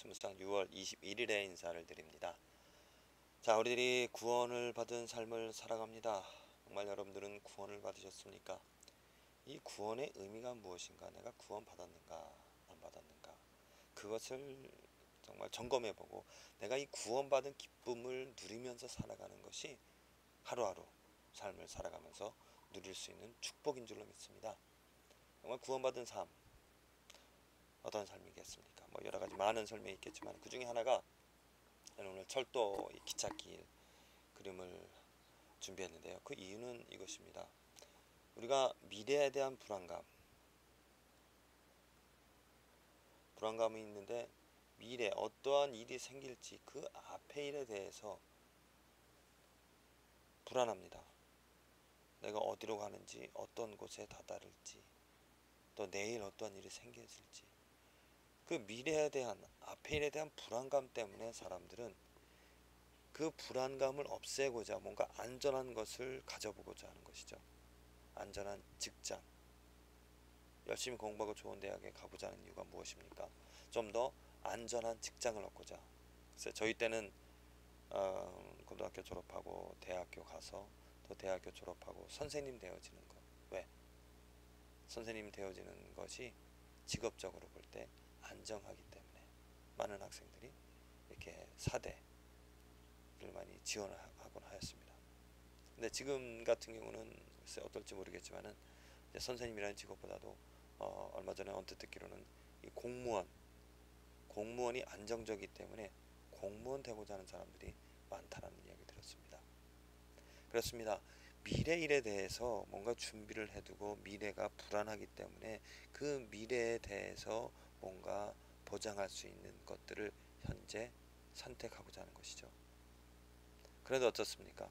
스무상 6월 21일에 인사를 드립니다. 자, 우리들이 구원을 받은 삶을 살아갑니다. 정말 여러분들은 구원을 받으셨습니까? 이 구원의 의미가 무엇인가? 내가 구원 받았는가? 안 받았는가? 그것을 정말 점검해보고 내가 이 구원받은 기쁨을 누리면서 살아가는 것이 하루하루 삶을 살아가면서 누릴 수 있는 축복인 줄로 믿습니다. 정말 구원받은 삶, 어떤 삶이겠습니까? 뭐 여러 가지 많은 설명이 있겠지만 그 중에 하나가, 저는 오늘 철도 기찻길 그림을 준비했는데요. 그 이유는 이것입니다. 우리가 미래에 대한 불안감이 있는데, 미래 어떠한 일이 생길지 그 앞의 일에 대해서 불안합니다. 내가 어디로 가는지, 어떤 곳에 다다를지, 또 내일 어떠한 일이 생길지, 그 미래에 대한, 앞의 일에 대한 불안감 때문에 사람들은 그 불안감을 없애고자 뭔가 안전한 것을 가져보고자 하는 것이죠. 안전한 직장, 열심히 공부하고 좋은 대학에 가보자 하는 이유가 무엇입니까? 좀 더 안전한 직장을 얻고자. 그래서 저희 때는 고등학교 졸업하고 대학교 가서 또 대학교 졸업하고 선생님 되어지는 것. 왜? 선생님 되어지는 것이 직업적으로 볼 때 안정하기 때문에 많은 학생들이 이렇게 사대를 많이 지원을 하곤 하였습니다. 근데 지금 같은 경우는 글쎄 어떨지 모르겠지만은 이제 선생님이라는 직업보다도 얼마 전에 언뜻 듣기로는 이 공무원이 안정적이기 때문에 공무원 되고자 하는 사람들이 많다라는 이야기 들었습니다. 그렇습니다. 미래 일에 대해서 뭔가 준비를 해두고 미래가 불안하기 때문에 그 미래에 대해서 뭔가 보장할 수 있는 것들을 현재 선택하고자 하는 것이죠. 그래도 어떻습니까?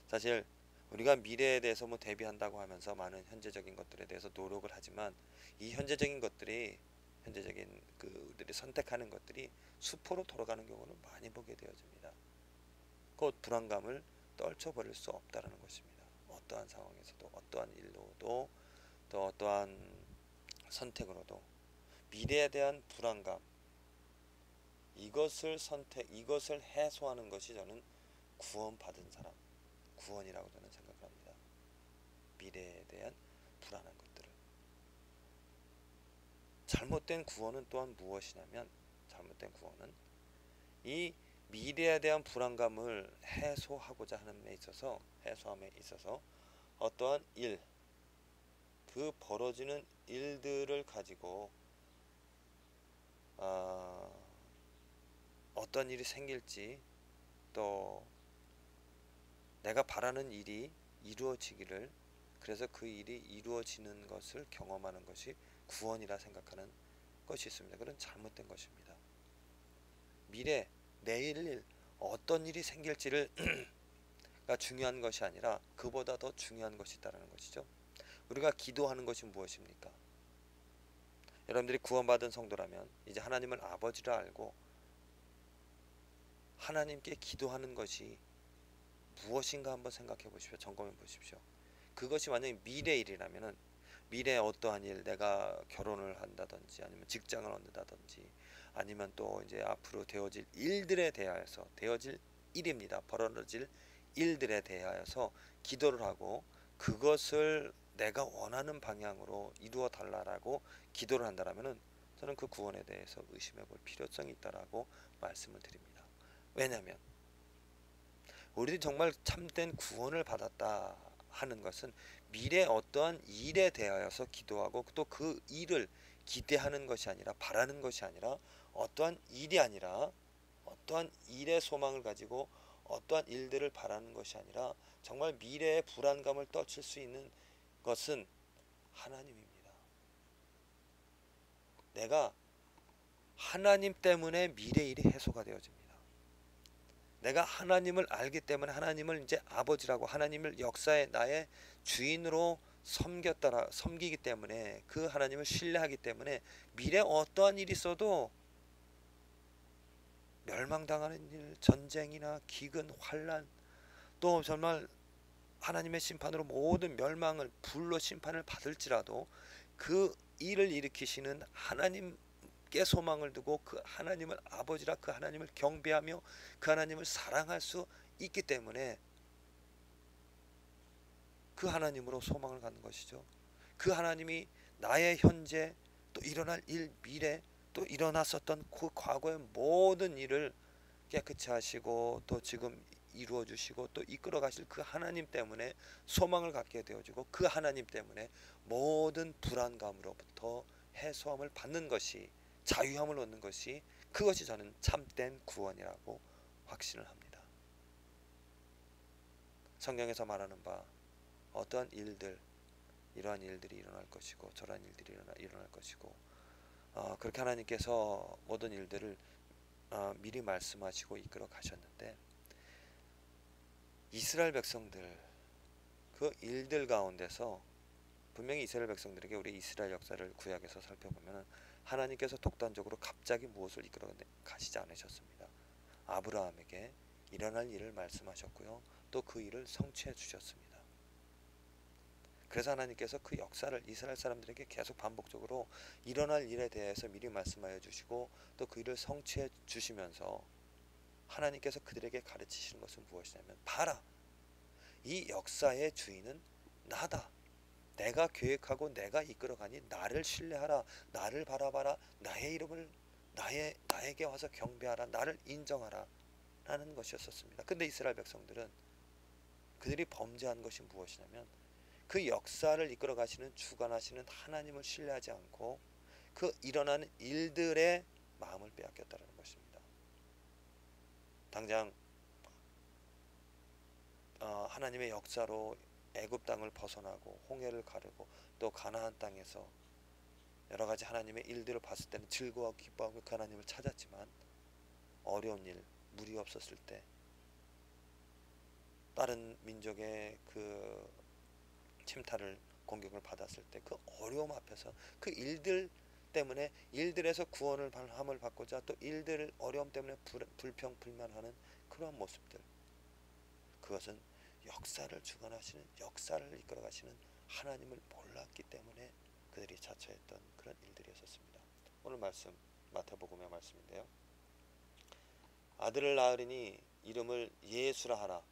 사실 우리가 미래에 대해서 뭐 대비한다고 하면서 많은 현재적인 것들에 대해서 노력을 하지만, 이 현재적인 것들이, 현재적인 우리들이 선택하는 것들이 수포로 돌아가는 경우는 많이 보게 되어집니다. 그 불안감을 떨쳐버릴 수 없다는 것입니다. 어떠한 상황에서도, 어떠한 일로도, 또 어떠한 선택으로도 미래에 대한 불안감, 이것을 해소하는 것이 저는 구원받은 사람, 구원이라고 저는 생각을 합니다. 미래에 대한 불안한 것들을. 잘못된 구원은 또한 무엇이냐면, 잘못된 구원은 이 미래에 대한 불안감을 해소하고자 하는 해소함에 있어서 어떠한 일, 그 벌어지는 일들을 가지고 어떤 일이 생길지, 또 내가 바라는 일이 이루어지기를, 그래서 그 일이 이루어지는 것을 경험하는 것이 구원이라 생각하는 것이 있습니다. 그건 잘못된 것입니다. 미래, 내일 어떤 일이 생길지를 가 중요한 것이 아니라 그보다 더 중요한 것이 있다는 것이죠. 우리가 기도하는 것이 무엇입니까? 여러분들이 구원받은 성도라면 이제 하나님을 아버지라 알고 하나님께 기도하는 것이 무엇인가 한번 생각해 보십시오. 점검해 보십시오. 그것이 만약에 미래 일이라면은, 미래에 어떠한 일, 내가 결혼을 한다든지 아니면 직장을 얻는다든지 아니면 또 이제 앞으로 되어질 일들에 대하여서, 되어질 일입니다. 벌어질 일들에 대하여서 기도를 하고 그것을 내가 원하는 방향으로 이루어 달라라고 기도를 한다라면은, 저는 그 구원에 대해서 의심해 볼 필요성이 있다라고 말씀을 드립니다. 왜냐하면 우리들이 정말 참된 구원을 받았다 하는 것은 미래 어떠한 일에 대하여서 기도하고 또 그 일을 기대하는 것이 아니라, 바라는 것이 아니라, 어떠한 일이 아니라, 어떠한 일의 소망을 가지고 어떠한 일들을 바라는 것이 아니라, 정말 미래의 불안감을 떨칠 수 있는 것은 하나님입니다. 내가 하나님 때문에 미래 일이 해소가 되어집니다. 내가 하나님을 알기 때문에, 하나님을 이제 아버지라고, 하나님을 역사의 나의 주인으로 섬기기 때문에, 그 하나님을 신뢰하기 때문에 미래 어떠한 일이 있어도, 멸망당하는 일, 전쟁이나 기근, 환난, 또 정말 하나님의 심판으로 모든 불로 심판을 받을지라도 그 일을 일으키시는 하나님 깊게 소망을 두고 그 하나님을 아버지라 그 하나님을 경배하며 그 하나님을 사랑할 수 있기 때문에 그 하나님으로 소망을 갖는 것이죠. 그 하나님이 나의 현재 또 일어날 일 미래 또 일어났었던 그 과거의 모든 일을 깨끗이 하시고 또 지금 이루어 주시고 또 이끌어 가실 그 하나님 때문에 소망을 갖게 되어지고 그 하나님 때문에 모든 불안감으로부터 해소함을 받는 것이 자유함을 얻는 것이 그것이 저는 참된 구원이라고 확신을 합니다. 성경에서 말하는 바 어떠한 일들 이러한 일들이 일어날 것이고 저러한 일들이 일어날 것이고 그렇게 하나님께서 모든 일들을 미리 말씀하시고 이끌어 가셨는데 이스라엘 백성들 그 일들 가운데서 분명히 이스라엘 백성들에게 우리 이스라엘 역사를 구약에서 살펴보면 하나님께서 독단적으로 갑자기 무엇을 이끌어 가시지 않으셨습니다. 아브라함에게 일어날 일을 말씀하셨고요. 또 그 일을 성취해 주셨습니다. 그래서 하나님께서 그 역사를 이스라엘 사람들에게 계속 반복적으로 일어날 일에 대해서 미리 말씀하여 주시고 또 그 일을 성취해 주시면서 하나님께서 그들에게 가르치시는 것은 무엇이냐면 봐라, 이 역사의 주인은 나다. 내가 계획하고 내가 이끌어가니 나를 신뢰하라. 나를 바라봐라. 나의 이름을 나에게 와서 경배하라. 나를 인정하라. 라는 것이었습니다. 근데 이스라엘 백성들은 그들이 범죄한 것이 무엇이냐면 그 역사를 이끌어 가시는 주관하시는 하나님을 신뢰하지 않고 그 일어나는 일들의 마음을 빼앗겼다는 것입니다. 당장 하나님의 역사로 애굽 땅을 벗어나고 홍해를 가르고 또 가나안 땅에서 여러 가지 하나님의 일들을 봤을 때는 즐거워하고 기뻐하고 그 하나님을 찾았지만 어려운 일, 물이 없었을 때 다른 민족의 그 침탈을 공격을 받았을 때 그 어려움 앞에서 그 일들 때문에 일들에서 구원을 함을 받고자 또 일들 어려움 때문에 불평 불만하는 그런 모습들, 그것은 역사를 주관하시는 역사를 이끌어 가시는 하나님을 몰랐기 때문에 그들이 자처했던 그런 일들이었습니다. 오늘 말씀 마태복음의 말씀인데요. 아들을 낳으리니 이름을 예수라 하라.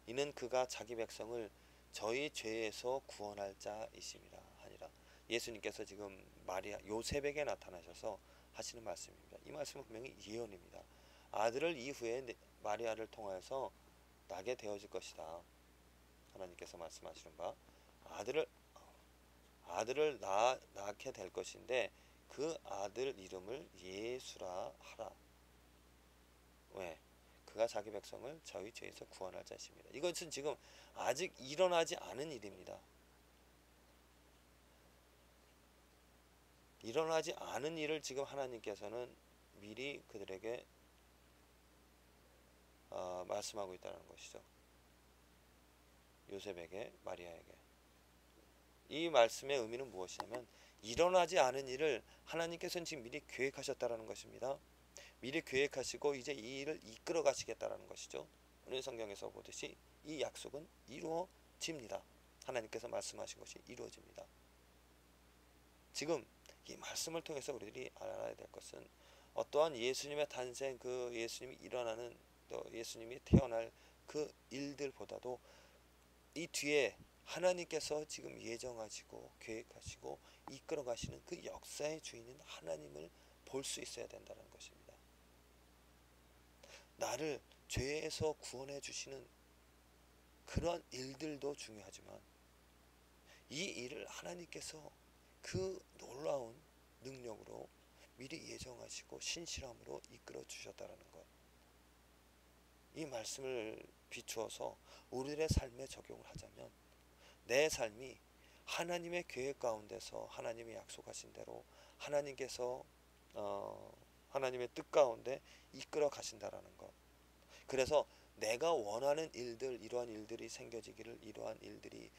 이는 그가 자기 백성을 저희 죄에서 구원할 자이심이라 하니라. 예수님께서 지금 마리아 요셉에게 나타나셔서 하시는 말씀입니다. 이 말씀은 분명히 예언입니다. 아들을 이후에 마리아를 통하여서 낳게 되어질 것이다. 하나님께서 말씀하시는 바 아들을 낳게 될 것인데 그 아들 이름을 예수라 하라. 왜? 그가 자기 백성을 저희 죄에서 구원할 자십니다. 이것은 지금 아직 일어나지 않은 일입니다. 일어나지 않은 일을 지금 하나님께서는 미리 그들에게 말씀하고 있다는 것이죠. 요셉에게, 마리아에게. 이 말씀의 의미는 무엇이냐면 일어나지 않은 일을 하나님께서는 지금 미리 계획하셨다는 것입니다. 미리 계획하시고 이제 이 일을 이끌어 가시겠다는 것이죠. 오늘 성경에서 보듯이 이 약속은 이루어집니다. 하나님께서 말씀하신 것이 이루어집니다. 지금 이 말씀을 통해서 우리들이 알아야 될 것은 어떠한 예수님의 탄생, 그 예수님이 일어나는 또 예수님이 태어날 그 일들보다도 이 뒤에 하나님께서 지금 예정하시고 계획하시고 이끌어 가시는 그 역사의 주인인 하나님을 볼 수 있어야 된다는 것입니다. 나를 죄에서 구원해 주시는 그런 일들도 중요하지만 이 일을 하나님께서 그 놀라운 능력으로 미리 예정하시고 신실함으로 이끌어 주셨다는 것, 이 말씀을 비추어서 우리들의 삶에 적용을 하자면 내 삶이 하나님의 계획 가운데서 하나님이 약속하신 대로 하나님께서 하나님의 뜻 가운데 이끌어 가신다라는 것. 그래서 내가 원하는 일들, 이러한 일들이 생겨지기를, 이러한 일들이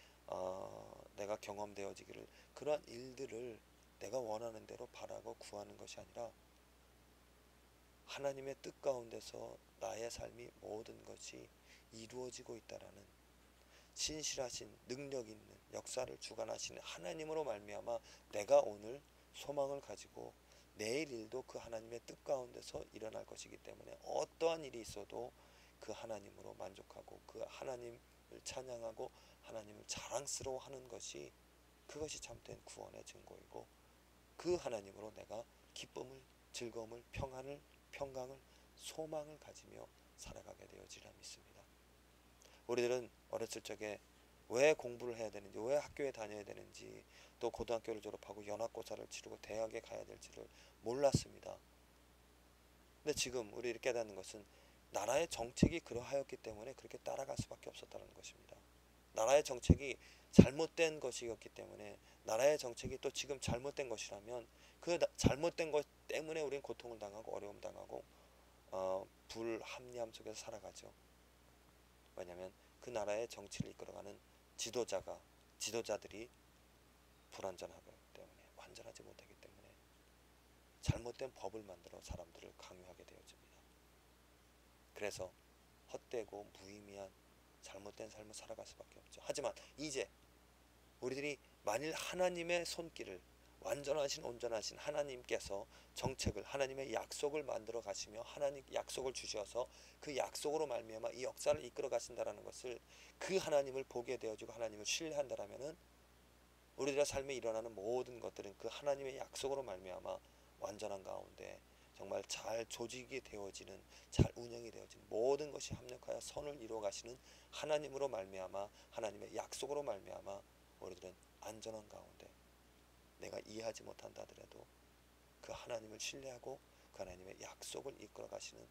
내가 경험되어지기를, 그러한 일들을 내가 원하는 대로 바라고 구하는 것이 아니라 하나님의 뜻 가운데서 나의 삶이 모든 것이 이루어지고 있다라는 신실하신 능력 있는 역사를 주관하시는 하나님으로 말미암아 내가 오늘 소망을 가지고 내일 일도 그 하나님의 뜻 가운데서 일어날 것이기 때문에 어떠한 일이 있어도 그 하나님으로 만족하고 그 하나님을 찬양하고 하나님을 자랑스러워하는 것이, 그것이 참된 구원의 증거이고, 그 하나님으로 내가 기쁨을, 즐거움을, 평강을, 소망을 가지며 살아가게 되어지리라 믿습니다. 우리들은 어렸을 적에 왜 공부를 해야 되는지, 왜 학교에 다녀야 되는지, 또 고등학교를 졸업하고 연합고사를 치르고 대학에 가야 될지를 몰랐습니다. 근데 지금 우리를 깨닫는 것은 나라의 정책이 그러하였기 때문에 그렇게 따라갈 수밖에 없었다는 것입니다. 나라의 정책이 잘못된 것이었기 때문에, 나라의 정책이 또 지금 잘못된 것이라면 그 잘못된 것 때문에 우리는 고통을 당하고 어려움 당하고 불합리함 속에서 살아가죠. 왜냐하면 그 나라의 정치를 이끌어가는 지도자들이 불완전하기 때문에, 완전하지 못하기 때문에 잘못된 법을 만들어 사람들을 강요하게 되어집니다. 그래서 헛되고 무의미한 잘못된 삶을 살아갈 수밖에 없죠. 하지만 이제 우리들이 만일 하나님의 손길을, 완전하신 온전하신 하나님께서 정책을, 하나님의 약속을 만들어 가시며 하나님 약속을 주셔서 그 약속으로 말미암아 이 역사를 이끌어 가신다라는 것을, 그 하나님을 보게 되어지고 하나님을 신뢰한다라면은 우리들의 삶에 일어나는 모든 것들은 그 하나님의 약속으로 말미암아 완전한 가운데 정말 잘 조직이 되어지는, 잘 운영이 되어지는, 모든 것이 합력하여 선을 이루어 가시는 하나님으로 말미암아, 하나님의 약속으로 말미암아 우리들은 안전한 가운데, 내가 이해하지 못한다 하더라도 그 하나님을 신뢰하고 그 하나님의 약속을 이끌어 가시는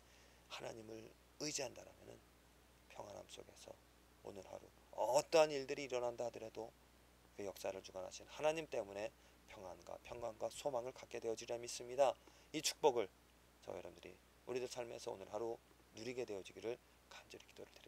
하나님을 의지한다라면은 평안함 속에서 오늘 하루 어떠한 일들이 일어난다 하더라도 그 역사를 주관하신 하나님 때문에 평안과 소망을 갖게 되어지리라 믿습니다. 이 축복을 저 여러분들이 우리들 삶에서 오늘 하루 누리게 되어지기를 간절히 기도를 드립니다.